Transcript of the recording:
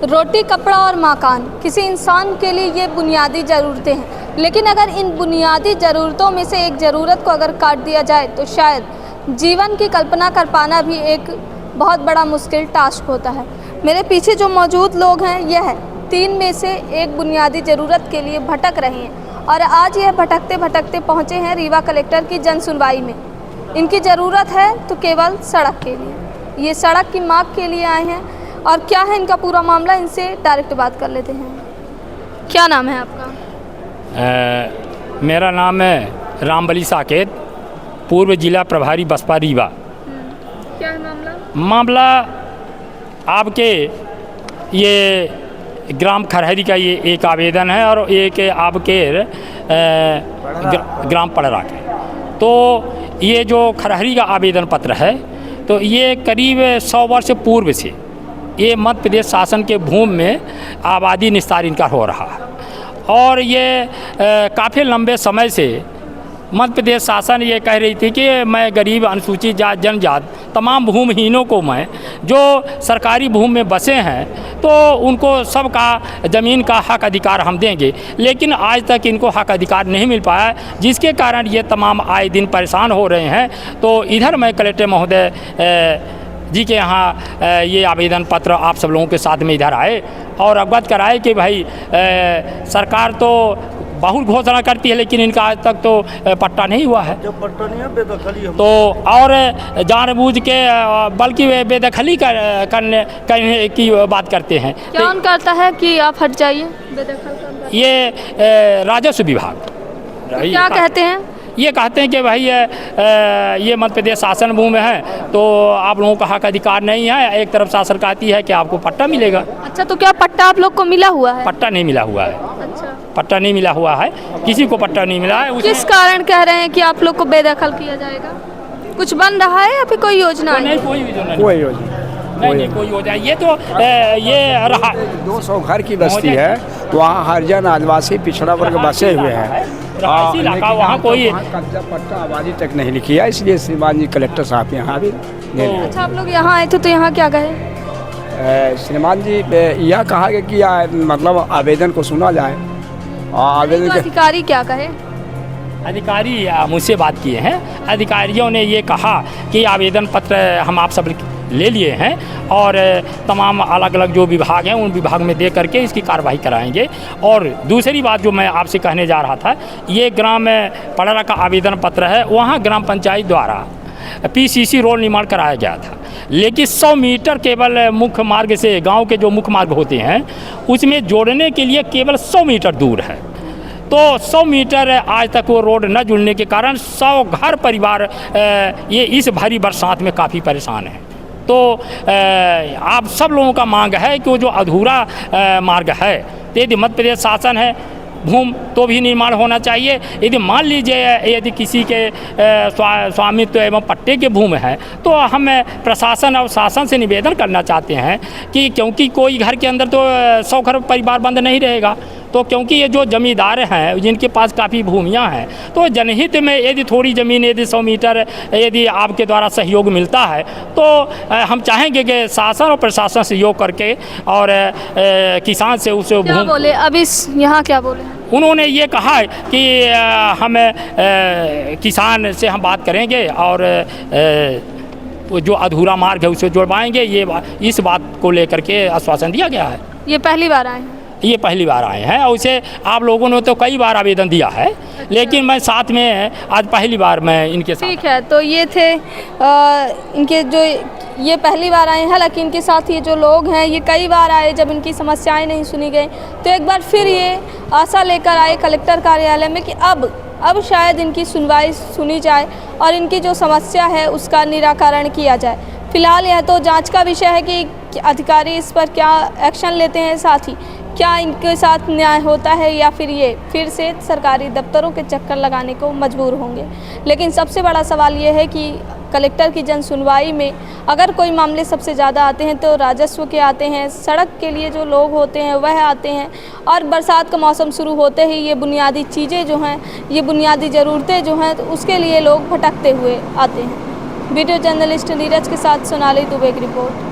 रोटी, कपड़ा और मकान किसी इंसान के लिए ये बुनियादी ज़रूरतें हैं, लेकिन अगर इन बुनियादी ज़रूरतों में से एक ज़रूरत को अगर काट दिया जाए तो शायद जीवन की कल्पना कर पाना भी एक बहुत बड़ा मुश्किल टास्क होता है। मेरे पीछे जो मौजूद लोग हैं यह 3 में से एक बुनियादी ज़रूरत के लिए भटक रहे हैं और आज यह भटकते भटकते पहुँचे हैं रीवा कलेक्टर की जन सुनवाई में। इनकी ज़रूरत है तो केवल सड़क के लिए, ये सड़क की मांग के लिए आए हैं और क्या है इनका पूरा मामला, इनसे डायरेक्ट बात कर लेते हैं। क्या नाम है आपका? मेरा नाम है रामबली साकेत, पूर्व जिला प्रभारी बसपा रीवा। क्या है मामला? मामला आपके ये ग्राम खरहरी का ये एक आवेदन है और एक आपके ग्राम पड़रा के। तो ये जो खरहरी का आवेदन पत्र है तो ये करीब 100 वर्ष पूर्व से ये मध्य प्रदेश शासन के भूमि में आबादी निस्तार इनका हो रहा है और ये काफ़ी लंबे समय से मध्य प्रदेश शासन ये कह रही थी कि मैं गरीब, अनुसूचित जात, जनजात तमाम भूमिहीनों को मैं जो सरकारी भूमि में बसे हैं तो उनको सबका ज़मीन का हक अधिकार हम देंगे, लेकिन आज तक इनको हक अधिकार नहीं मिल पाया, जिसके कारण ये तमाम आए दिन परेशान हो रहे हैं। तो इधर मैं कलेक्टर महोदय जी के यहाँ ये आवेदन पत्र आप सब लोगों के साथ में इधर आए और अवगत कराए कि भाई सरकार तो बहुत घोषणा करती है लेकिन इनका आज तक तो पट्टा नहीं हुआ है। जो पट्टा नहीं है बेदखली तो और जानबूझ के बल्कि वे बेदखली करने की बात करते हैं। कौन करता है कि आप हट जाइए? बेदखल ये राजस्व विभाग। क्या कहते हैं? ये कहते हैं कि भाई ये मध्य प्रदेश शासन भूमि है तो आप लोगों का हक अधिकार नहीं है। एक तरफ शासन कहती है कि आपको पट्टा मिलेगा। अच्छा, तो क्या पट्टा आप लोग को मिला हुआ है? पट्टा नहीं मिला हुआ है। अच्छा, पट्टा नहीं मिला हुआ है, किसी को पट्टा नहीं मिला है। किस कारण कह रहे हैं कि आप लोग को बेदखल किया जाएगा? कुछ बन रहा है या फिर कोई योजना है? नहीं, कोई योजना कोई योजना नहीं, कोई योजना। ये तो ये रहा 200 घर की बस्ती है, वहाँ हरिजन आदिवासी पिछड़ा वर्ग बसे हुए हैं। रहायशी इलाका, वहाँ कोई कब्जा पट्टा आबादी तक नहीं लिखी है, इसलिए श्रीमान जी कलेक्टर साहब यहाँ भी अच्छा, आप लोग यहाँ आए थे तो यहाँ क्या कहे? श्रीमान जी यह कहा गया कि मतलब आवेदन को सुना जाए और आवेदन तो अधिकारी क्या कहे? अधिकारी मुझसे बात किए हैं। अधिकारियों ने ये कहा कि आवेदन पत्र हम आप सब ले लिए हैं और तमाम अलग अलग जो विभाग हैं उन विभाग में दे करके इसकी कार्रवाई कराएंगे। और दूसरी बात जो मैं आपसे कहने जा रहा था, ये ग्राम पड़रा का आवेदन पत्र है, वहाँ ग्राम पंचायत द्वारा PCC रोड निर्माण कराया गया था, लेकिन 100 मीटर केवल मुख्य मार्ग से, गांव के जो मुख्य मार्ग होते हैं उसमें जोड़ने के लिए केवल 100 मीटर दूर है। तो 100 मीटर आज तक वो रोड न जुड़ने के कारण 100 घर परिवार ये इस भारी बरसात में काफ़ी परेशान है। तो आप सब लोगों का मांग है कि वो जो अधूरा मार्ग है, यदि मध्य प्रदेश शासन है भूमि तो भी निर्माण होना चाहिए। यदि मान लीजिए यदि किसी के स्वामित्व एवं पट्टे के भूमि है तो हम प्रशासन और शासन से निवेदन करना चाहते हैं कि क्योंकि कोई घर के अंदर तो 100 घर परिवार बंद नहीं रहेगा, तो क्योंकि ये जो जमींदार हैं जिनके पास काफ़ी भूमियां हैं तो जनहित में यदि थोड़ी ज़मीन यदि 100 मीटर यदि आपके द्वारा सहयोग मिलता है तो हम चाहेंगे कि शासन और प्रशासन सहयोग करके और किसान से उस क्या बोले अभी यहाँ क्या बोले? उन्होंने ये कहा है कि हम किसान से हम बात करेंगे और जो अधूरा मार्ग है उसे जोड़वाएंगे। ये इस बात को लेकर के आश्वासन दिया गया है। ये पहली बार आए हैं? ये पहली बार आए हैं और उसे आप लोगों ने तो कई बार आवेदन दिया है। अच्छा। लेकिन मैं साथ में आज पहली बार मैं इनके साथ। ठीक है, तो ये थे इनके जो ये पहली बार आए हैं, हालांकि इनके साथ ये जो लोग हैं ये कई बार आए, जब इनकी समस्याएं नहीं सुनी गई तो एक बार फिर ये आशा लेकर आए कलेक्टर कार्यालय में कि अब शायद इनकी सुनवाई सुनी जाए और इनकी जो समस्या है उसका निराकरण किया जाए। फिलहाल यह तो जांच का विषय है कि अधिकारी इस पर क्या एक्शन लेते हैं, साथ ही क्या इनके साथ न्याय होता है या फिर ये फिर से सरकारी दफ्तरों के चक्कर लगाने को मजबूर होंगे। लेकिन सबसे बड़ा सवाल ये है कि कलेक्टर की जन सुनवाई में अगर कोई मामले सबसे ज़्यादा आते हैं तो राजस्व के आते हैं, सड़क के लिए जो लोग होते हैं वह आते हैं, और बरसात का मौसम शुरू होते ही ये बुनियादी चीज़ें जो हैं, ये बुनियादी ज़रूरतें जो हैं, तो उसके लिए लोग भटकते हुए आते हैं। वीडियो जर्नलिस्ट नीरज के साथ सोनाली दुबे की रिपोर्ट।